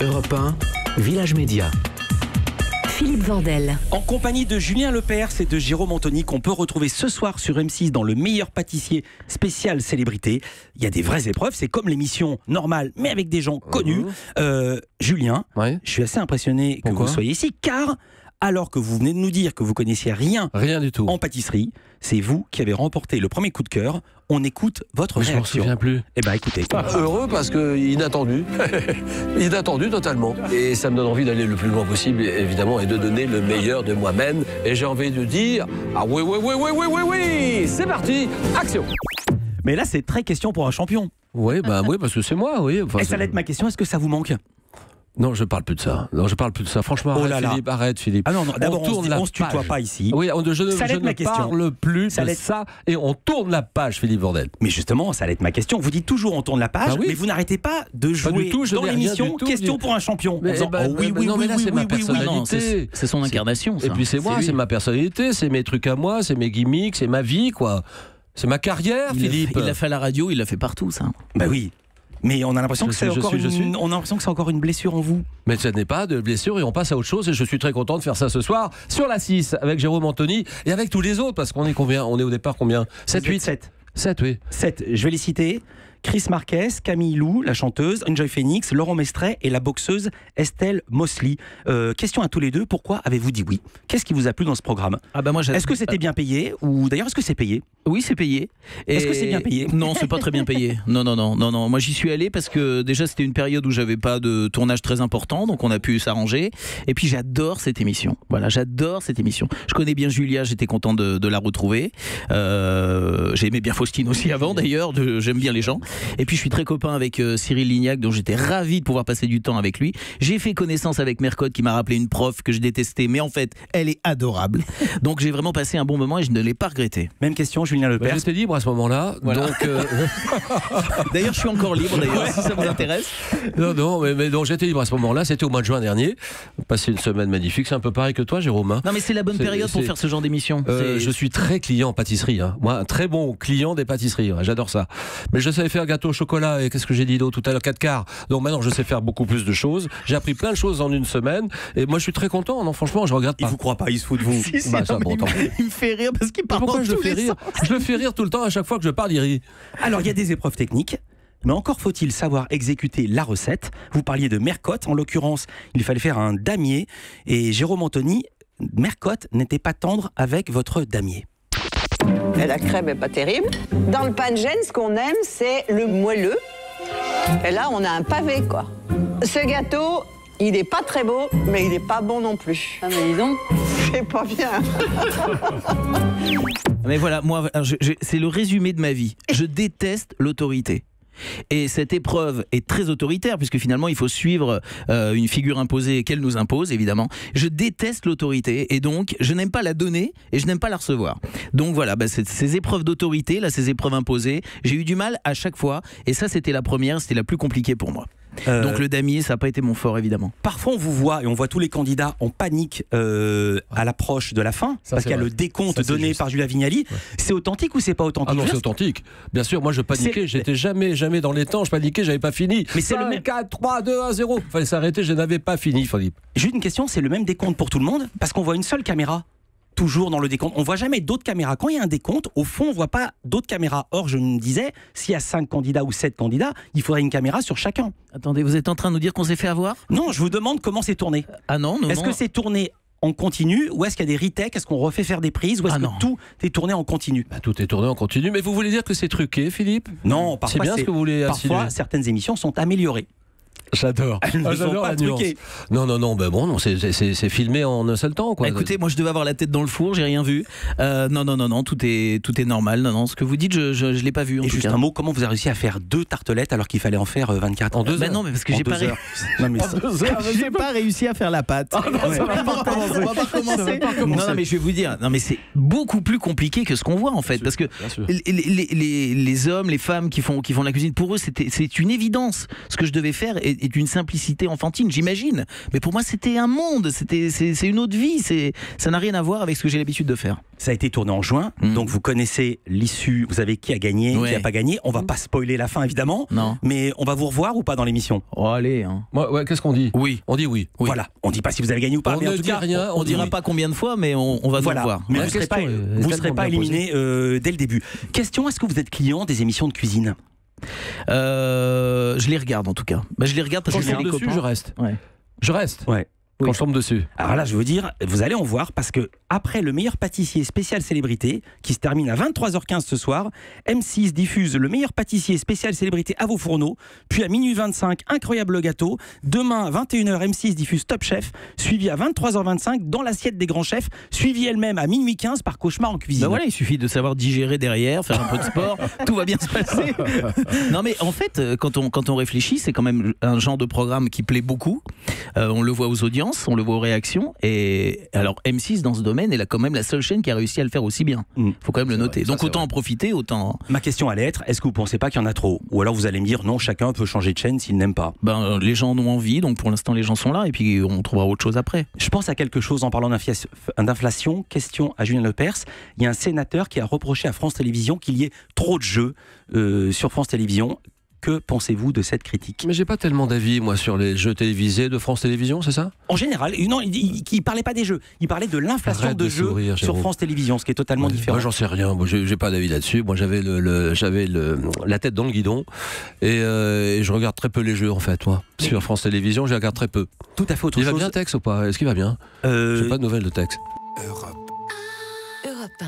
Europe 1, Village Média. Philippe Vandel. En compagnie de Julien Lepers et de Jérôme Anthony, qu'on peut retrouver ce soir sur M6 dans le meilleur pâtissier spécial célébrité. Il y a des vraies épreuves, c'est comme l'émission normale, mais avec des gens connus. Julien, je suis assez impressionné que vous soyez ici, car alors que vous venez de nous dire que vous connaissiez rien du tout en pâtisserie, c'est vous qui avez remporté le premier coup de cœur. On écoute votre réaction. Je m'en souviens plus. Eh bien, écoutez. Heureux parce que inattendu. Inattendu totalement. Et ça me donne envie d'aller le plus loin possible, évidemment, et de donner le meilleur de moi-même. Et j'ai envie de dire, ah oui, c'est parti, action. Mais là, c'est très question pour un champion. Oui, parce que c'est moi, oui. Enfin, et ça va être ma question, est-ce que ça vous manque ? Non, je parle plus de ça. Franchement, arrête, Philippe. Ah non, d'abord, on se tutoie pas ici. Oui, je ne parle plus de ça et on tourne la page, Philippe Vandel. Mais justement, ça allait être ma question. Vous dites toujours on tourne la page, mais vous n'arrêtez pas de jouer dans l'émission question pour un champion. Mais c'est ma personnalité. C'est son incarnation, ça. Et puis c'est moi, c'est ma personnalité, c'est mes trucs à moi, c'est mes gimmicks, c'est ma vie, quoi. C'est ma carrière, Philippe. Il l'a fait à la radio, il l'a fait partout, ça. Bah oui. Mais on a l'impression que c'est encore une blessure en vous. Mais ce n'est pas de blessure et on passe à autre chose et je suis très content de faire ça ce soir sur la 6 avec Jérôme Anthony et avec tous les autres parce qu'on est combien ? On est au départ combien ? 7, 8 7, oui. 7, je vais les citer. Chris Marquez, Camille Lou, la chanteuse, Enjoy Phoenix, Laurent Mestret et la boxeuse Estelle Mosley. Question à tous les deux, pourquoi avez-vous dit oui ? Qu'est-ce qui vous a plu dans ce programme ? Est-ce que c'était bien payé ? Ou d'ailleurs, est-ce que c'est payé ? Oui, c'est payé. Est-ce que c'est bien payé ? Non, c'est pas très bien payé. Non. Moi, j'y suis allé parce que déjà, c'était une période où j'avais pas de tournage très important, donc on a pu s'arranger. Et puis, j'adore cette émission. Voilà, j'adore cette émission. Je connais bien Julia, j'étais content de la retrouver. J'aimais bien Faustine aussi avant, d'ailleurs. J'aime bien les gens. Et puis je suis très copain avec Cyril Lignac, dont j'étais ravi de pouvoir passer du temps avec lui. J'ai fait connaissance avec Mercotte qui m'a rappelé une prof que je détestais, mais en fait elle est adorable. Donc j'ai vraiment passé un bon moment et je ne l'ai pas regretté. Même question, Julien Lepers. J'étais libre à ce moment-là. Voilà. Donc d'ailleurs je suis encore libre si ça vous intéresse. Non, mais donc j'étais libre à ce moment-là. C'était au mois de juin dernier. Passé une semaine magnifique. C'est un peu pareil que toi, Jérôme. Non mais c'est la bonne période pour faire ce genre d'émission. Je suis très client en pâtisserie. Moi, un très bon client des pâtisseries. J'adore ça. Mais je savais faire gâteau au chocolat et qu'est-ce que j'ai dit d'autre tout à l'heure, 4 quarts. Donc maintenant je sais faire beaucoup plus de choses. J'ai appris plein de choses en une semaine et moi je suis très content. Non, franchement, je regrette pas. Il vous croit pas, il se fout de vous. Il me fait rire parce qu'il parle. Pourquoi je le fais rire ? Je le fais rire tout le temps à chaque fois que je parle, il rit. Alors il y a des épreuves techniques. Mais encore faut-il savoir exécuter la recette. Vous parliez de Mercotte, en l'occurrence, il fallait faire un damier. Et Jérôme Anthony, Mercotte n'était pas tendre avec votre damier. Et la crème est pas terrible. Dans le pain de Gênes, ce qu'on aime, c'est le moelleux. Et là, on a un pavé, quoi. Ce gâteau, il est pas très beau, mais il est pas bon non plus. Ah, mais dis donc. C'est pas bien. Mais voilà, moi, c'est le résumé de ma vie. Je déteste l'autorité. Et cette épreuve est très autoritaire puisque finalement il faut suivre une figure imposée qu'elle nous impose évidemment. Je déteste l'autorité et donc je n'aime pas la donner et je n'aime pas la recevoir. Donc voilà, ces épreuves d'autorité, là, ces épreuves imposées, j'ai eu du mal à chaque fois et ça c'était la première, c'était la plus compliquée pour moi. Donc le damier, ça n'a pas été mon fort évidemment. Parfois on vous voit et on voit tous les candidats en panique à l'approche de la fin parce qu'il y a le décompte donné par Julia Vignali. Ouais. C'est authentique ou c'est pas authentique ? Ah non, c'est authentique. Bien sûr, moi je paniquais, j'étais jamais dans les temps, je paniquais, j'avais pas fini. Mais c'est le même 4, 3, 2, 1, 0. Fallait s'arrêter, je n'avais pas fini, Philippe. J'ai une question, c'est le même décompte pour tout le monde parce qu'on voit une seule caméra. Toujours dans le décompte. On voit jamais d'autres caméras. Quand il y a un décompte, au fond, on voit pas d'autres caméras. Or, je me disais, s'il y a 5 candidats ou 7 candidats, il faudrait une caméra sur chacun. Attendez, vous êtes en train de nous dire qu'on s'est fait avoir ? Non, je vous demande comment c'est tourné. Ah non. Est-ce que c'est tourné en continu ou est-ce qu'il y a des retakes ? Est-ce qu'on refait faire des prises ou est-ce que tout est tourné en continu ? Tout est tourné en continu. Mais vous voulez dire que c'est truqué, Philippe ? Non, parfois, c'est bien ce que vous voulez insinuer. Parfois, certaines émissions sont améliorées. J'adore. J'adore la nuance. Non, c'est filmé en un seul temps, quoi. Écoutez, moi je devais avoir la tête dans le four, j'ai rien vu. Non, tout est normal. Non, ce que vous dites, je l'ai pas vu. En Et tout juste cas. Un mot, comment vous avez réussi à faire 2 tartelettes alors qu'il fallait en faire 24 en 2 heures? Non, mais parce que j'ai pas réussi à faire la pâte. On va pas commencer. Non, mais je vais vous dire, c'est beaucoup plus compliqué que ce qu'on voit en fait, parce que les hommes, les femmes qui font la cuisine, pour eux c'est une évidence ce que je devais faire et est d'une simplicité enfantine, j'imagine. Mais pour moi, c'était un monde, c'est une autre vie. Ça n'a rien à voir avec ce que j'ai l'habitude de faire. Ça a été tourné en juin, donc vous connaissez l'issue, vous savez qui a gagné, qui n'a pas gagné. On va pas spoiler la fin évidemment, Non. mais on va vous revoir ou pas dans l'émission? Oh, allez. Hein. Ouais, qu'est-ce qu'on dit? Oui. On dit oui. Voilà, on dit pas si vous avez gagné ou pas, On mais en ne tout dit cas, rien, On dira pas combien de fois, mais on va voilà. nous voir. Mais La vous serez question est vous tellement serez pas bien éliminé dès le début. Question, est-ce que vous êtes client des émissions de cuisine? Je les regarde en tout cas. Je les regarde parce Quand que je c'est tombe les dessus, copains. je reste. Ouais. Je reste. Ouais. Quand Oui. je tombe dessus. Alors là, je veux dire, vous allez en voir parce que après le meilleur pâtissier spécial célébrité, qui se termine à 23h15 ce soir, M6 diffuse le meilleur pâtissier spécial célébrité à vos fourneaux, puis à minuit 25, incroyable gâteau. Demain, à 21h, M6 diffuse Top Chef, suivi à 23h25 dans l'assiette des grands chefs, suivi elle-même à minuit 15 par Cauchemar en cuisine. Bah voilà, il suffit de savoir digérer derrière, faire un peu de sport, tout va bien se passer. Non mais en fait, quand on réfléchit, c'est quand même un genre de programme qui plaît beaucoup. On le voit aux audiences, on le voit aux réactions. Et alors M6 dans ce domaine, elle a quand même la seule chaîne qui a réussi à le faire aussi bien. Faut quand même le noter. vrai, ça, Donc c'est autant vrai. en profiter, autant. Ma question allait être, est-ce que vous pensez pas qu'il y en a trop? Ou alors vous allez me dire, non, chacun peut changer de chaîne s'il n'aime pas. Les gens en ont envie, donc pour l'instant les gens sont là, et puis on trouvera autre chose après. Je pense à quelque chose en parlant d'inflation. Question à Julien Lepers. Il y a un sénateur qui a reproché à France Télévisions qu'il y ait trop de jeux sur France Télévisions. Que pensez-vous de cette critique? Mais j'ai pas tellement d'avis, moi, sur les jeux télévisés de France Télévisions, c'est ça? En général, non, il parlait pas des jeux. Il parlait de l'inflation Arrête de de jeux sourire, sur Jérôme. France Télévisions, ce qui est totalement différent. Moi, j'en sais rien. Moi, j'ai pas d'avis là-dessus. Moi, j'avais la tête dans le guidon et je regarde très peu les jeux, en fait, moi. Sur France Télévisions, je regarde très peu. Tout à fait autre Il va chose. bien, Tex, ou pas? Est-ce qu'il va bien? J'ai pas de nouvelles de Tex. Europe 1.